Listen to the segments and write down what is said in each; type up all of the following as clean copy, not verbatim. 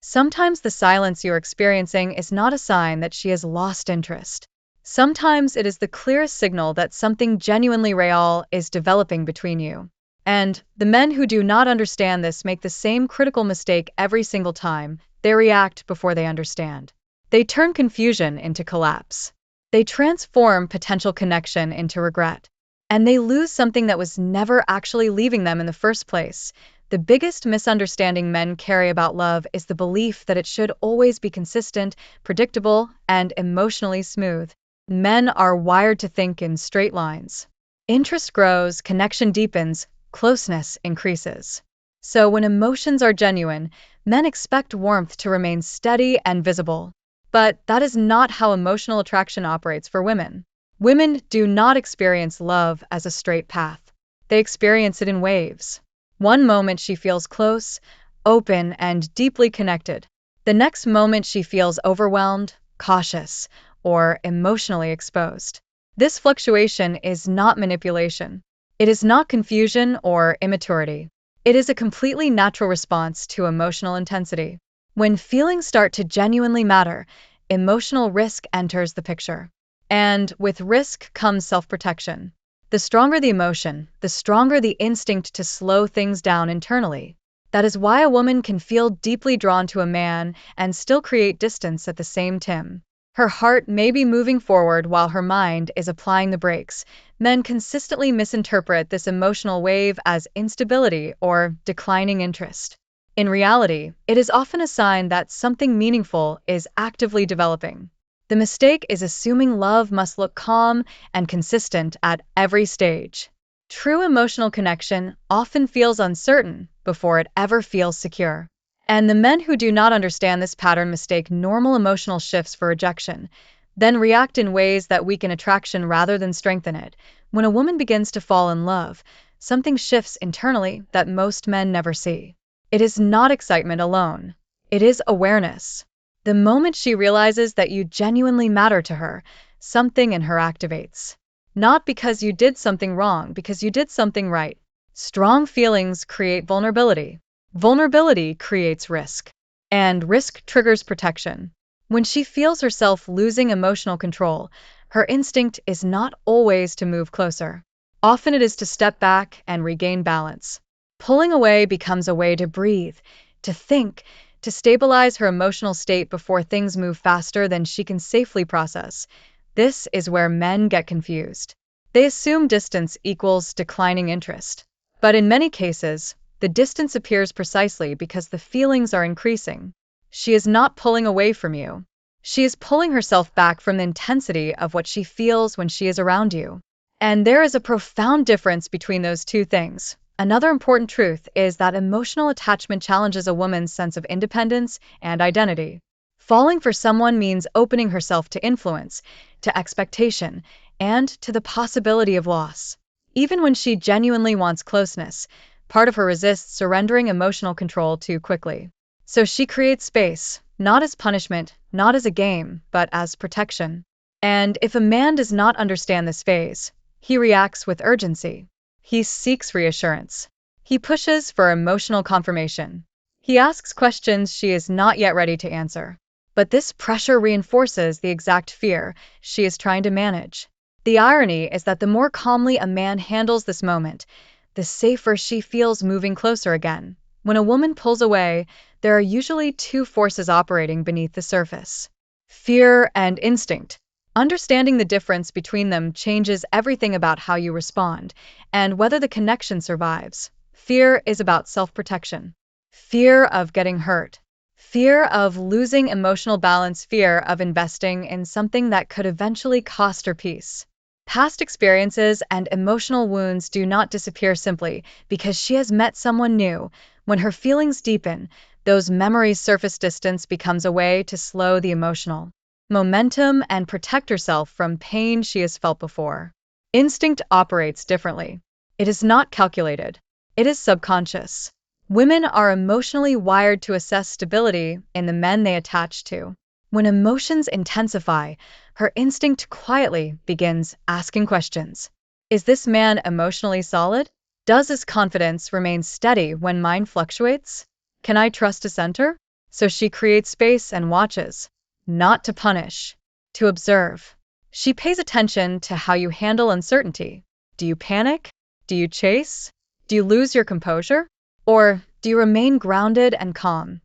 Sometimes the silence you're experiencing is not a sign that she has lost interest. Sometimes it is the clearest signal that something genuinely real is developing between you. And the men who do not understand this make the same critical mistake every single time. They react before they understand. They turn confusion into collapse. They transform potential connection into regret. And they lose something that was never actually leaving them in the first place. The biggest misunderstanding men carry about love is the belief that it should always be consistent, predictable, and emotionally smooth. Men are wired to think in straight lines. Interest grows, connection deepens, closeness increases. So when emotions are genuine, men expect warmth to remain steady and visible. But that is not how emotional attraction operates for women. Women do not experience love as a straight path. They experience it in waves. One moment she feels close, open, and deeply connected. The next moment she feels overwhelmed, cautious, or emotionally exposed. This fluctuation is not manipulation. It is not confusion or immaturity. It is a completely natural response to emotional intensity. When feelings start to genuinely matter, emotional risk enters the picture. And with risk comes self-protection. The stronger the emotion, the stronger the instinct to slow things down internally. That is why a woman can feel deeply drawn to a man and still create distance at the same time. Her heart may be moving forward while her mind is applying the brakes. Men consistently misinterpret this emotional wave as instability or declining interest. In reality, it is often a sign that something meaningful is actively developing. The mistake is assuming love must look calm and consistent at every stage. True emotional connection often feels uncertain before it ever feels secure. And the men who do not understand this pattern mistake normal emotional shifts for rejection, then react in ways that weaken attraction rather than strengthen it. When a woman begins to fall in love, something shifts internally that most men never see. It is not excitement alone. It is awareness. The moment she realizes that you genuinely matter to her, something in her activates. Not because you did something wrong, because you did something right. Strong feelings create vulnerability. Vulnerability creates risk. And risk triggers protection. When she feels herself losing emotional control, her instinct is not always to move closer. Often it is to step back and regain balance. Pulling away becomes a way to breathe, to think, to stabilize her emotional state before things move faster than she can safely process. This is where men get confused. They assume distance equals declining interest. But in many cases, the distance appears precisely because the feelings are increasing. She is not pulling away from you. She is pulling herself back from the intensity of what she feels when she is around you. And there is a profound difference between those two things. Another important truth is that emotional attachment challenges a woman's sense of independence and identity. Falling for someone means opening herself to influence, to expectation, and to the possibility of loss. Even when she genuinely wants closeness, part of her resists surrendering emotional control too quickly. So she creates space, not as punishment, not as a game, but as protection. And if a man does not understand this phase, he reacts with urgency. He seeks reassurance. He pushes for emotional confirmation. He asks questions she is not yet ready to answer. But this pressure reinforces the exact fear she is trying to manage. The irony is that the more calmly a man handles this moment, the safer she feels moving closer again. When a woman pulls away, there are usually two forces operating beneath the surface: fear and instinct. Understanding the difference between them changes everything about how you respond and whether the connection survives. Fear is about self-protection. Fear of getting hurt. Fear of losing emotional balance. Fear of investing in something that could eventually cost her peace. Past experiences and emotional wounds do not disappear simply because she has met someone new. When her feelings deepen, those memories surface. Distance becomes a way to slow the emotional momentum and protect herself from pain she has felt before. Instinct operates differently. It is not calculated. It is subconscious. Women are emotionally wired to assess stability in the men they attach to. When emotions intensify, her instinct quietly begins asking questions. Is this man emotionally solid? Does his confidence remain steady when mine fluctuates? Can I trust a center? So she creates space and watches, not to punish, to observe. She pays attention to how you handle uncertainty. Do you panic? Do you chase? Do you lose your composure? Or do you remain grounded and calm?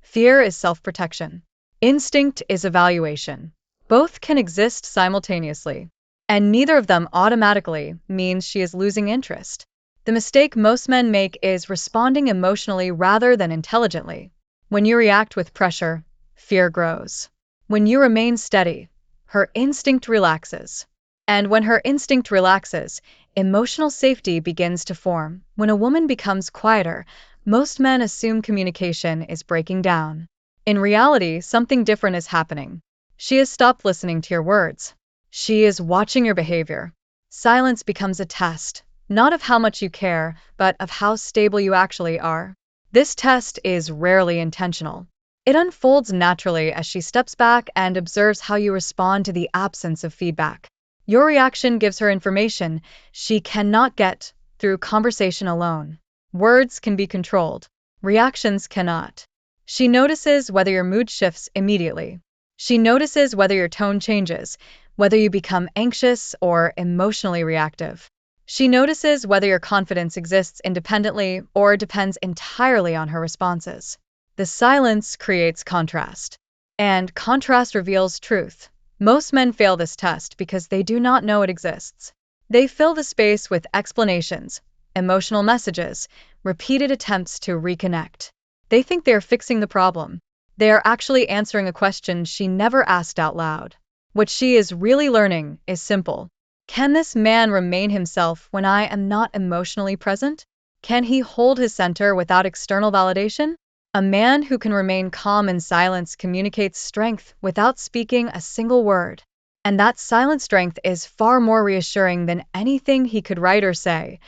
Fear is self-protection. Instinct is evaluation. Both can exist simultaneously, and neither of them automatically means she is losing interest. The mistake most men make is responding emotionally rather than intelligently. When you react with pressure, fear grows. When you remain steady, her instinct relaxes. And when her instinct relaxes, emotional safety begins to form. When a woman becomes quieter, most men assume communication is breaking down. In reality, something different is happening. She has stopped listening to your words. She is watching your behavior. Silence becomes a test, not of how much you care, but of how stable you actually are. This test is rarely intentional. It unfolds naturally as she steps back and observes how you respond to the absence of feedback. Your reaction gives her information she cannot get through conversation alone. Words can be controlled. Reactions cannot. She notices whether your mood shifts immediately. She notices whether your tone changes, whether you become anxious or emotionally reactive. She notices whether your confidence exists independently or depends entirely on her responses. The silence creates contrast, and contrast reveals truth. Most men fail this test because they do not know it exists. They fill the space with explanations, emotional messages, repeated attempts to reconnect. They think they are fixing the problem. They are actually answering a question she never asked out loud. What she is really learning is simple. Can this man remain himself when I am not emotionally present? Can he hold his center without external validation? A man who can remain calm in silence communicates strength without speaking a single word. And that silent strength is far more reassuring than anything he could write or say.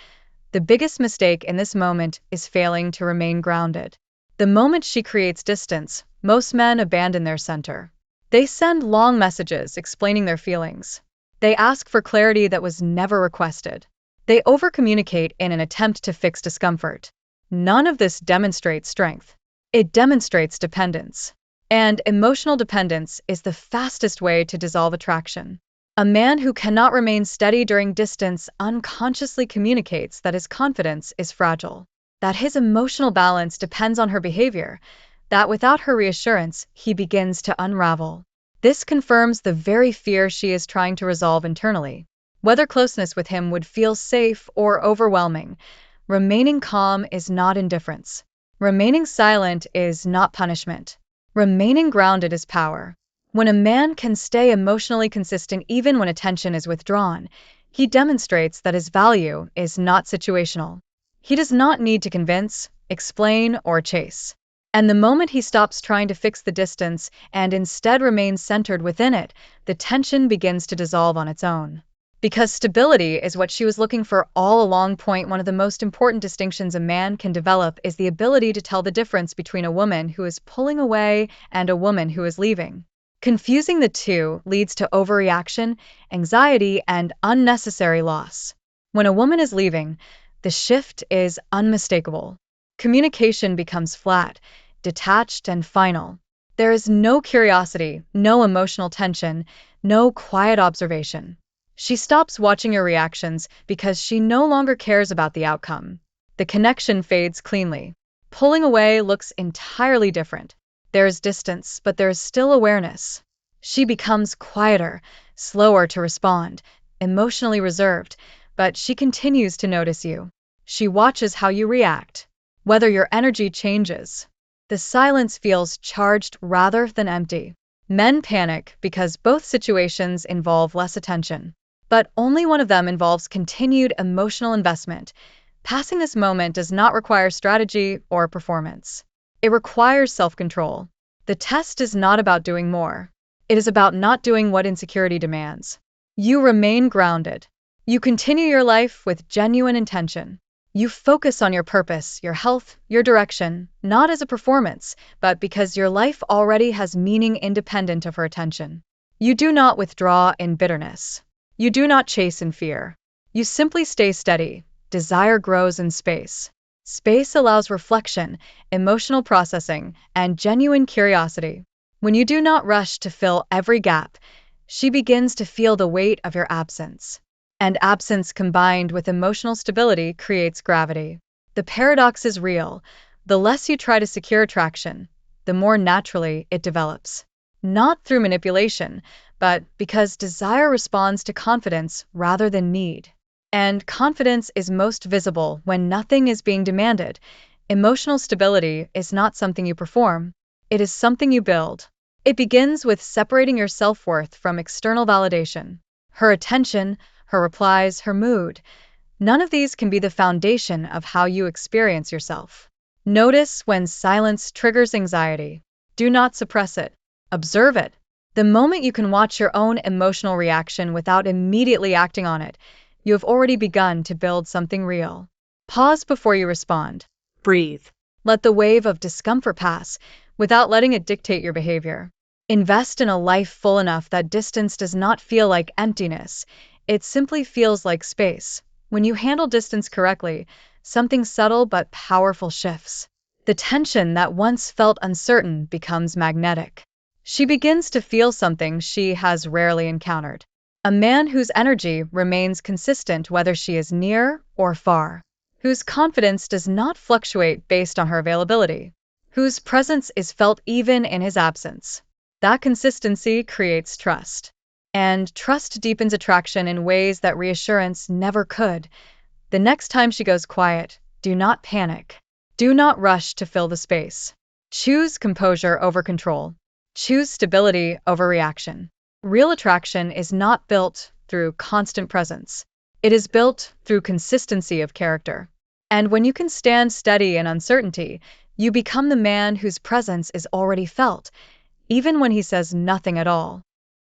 The biggest mistake in this moment is failing to remain grounded. The moment she creates distance, most men abandon their center. They send long messages explaining their feelings. They ask for clarity that was never requested. They overcommunicate in an attempt to fix discomfort. None of this demonstrates strength. It demonstrates dependence. And emotional dependence is the fastest way to dissolve attraction. A man who cannot remain steady during distance unconsciously communicates that his confidence is fragile, that his emotional balance depends on her behavior, that without her reassurance, he begins to unravel. This confirms the very fear she is trying to resolve internally. Whether closeness with him would feel safe or overwhelming, remaining calm is not indifference. Remaining silent is not punishment. Remaining grounded is power. When a man can stay emotionally consistent even when attention is withdrawn, he demonstrates that his value is not situational. He does not need to convince, explain, or chase. And the moment he stops trying to fix the distance and instead remains centered within it, the tension begins to dissolve on its own. Because stability is what she was looking for all along. One of the most important distinctions a man can develop is the ability to tell the difference between a woman who is pulling away and a woman who is leaving. Confusing the two leads to overreaction, anxiety, and unnecessary loss. When a woman is leaving, the shift is unmistakable. Communication becomes flat, detached, and final. There is no curiosity, no emotional tension, no quiet observation. She stops watching your reactions because she no longer cares about the outcome. The connection fades cleanly. Pulling away looks entirely different. There is distance, but there is still awareness. She becomes quieter, slower to respond, emotionally reserved, but she continues to notice you. She watches how you react, whether your energy changes. The silence feels charged rather than empty. Men panic because both situations involve less attention. But only one of them involves continued emotional investment. Passing this moment does not require strategy or performance. It requires self-control. The test is not about doing more. It is about not doing what insecurity demands. You remain grounded. You continue your life with genuine intention. You focus on your purpose, your health, your direction, not as a performance, but because your life already has meaning independent of her attention. You do not withdraw in bitterness. You do not chase in fear. You simply stay steady. Desire grows in space. Space allows reflection, emotional processing, and genuine curiosity. When you do not rush to fill every gap, she begins to feel the weight of your absence. And absence combined with emotional stability creates gravity. The paradox is real. The less you try to secure attraction, the more naturally it develops. Not through manipulation, but because desire responds to confidence rather than need. And confidence is most visible when nothing is being demanded. Emotional stability is not something you perform, it is something you build. It begins with separating your self-worth from external validation. Her attention, her replies, her mood. None of these can be the foundation of how you experience yourself. Notice when silence triggers anxiety. Do not suppress it. Observe it. The moment you can watch your own emotional reaction without immediately acting on it, you have already begun to build something real. Pause before you respond. Breathe. Let the wave of discomfort pass without letting it dictate your behavior. Invest in a life full enough that distance does not feel like emptiness. It simply feels like space. When you handle distance correctly, something subtle but powerful shifts. The tension that once felt uncertain becomes magnetic. She begins to feel something she has rarely encountered. A man whose energy remains consistent whether she is near or far. Whose confidence does not fluctuate based on her availability. Whose presence is felt even in his absence. That consistency creates trust. And trust deepens attraction in ways that reassurance never could. The next time she goes quiet, do not panic. Do not rush to fill the space. Choose composure over control. Choose stability over reaction. Real attraction is not built through constant presence. It is built through consistency of character. And when you can stand steady in uncertainty, you become the man whose presence is already felt, even when he says nothing at all.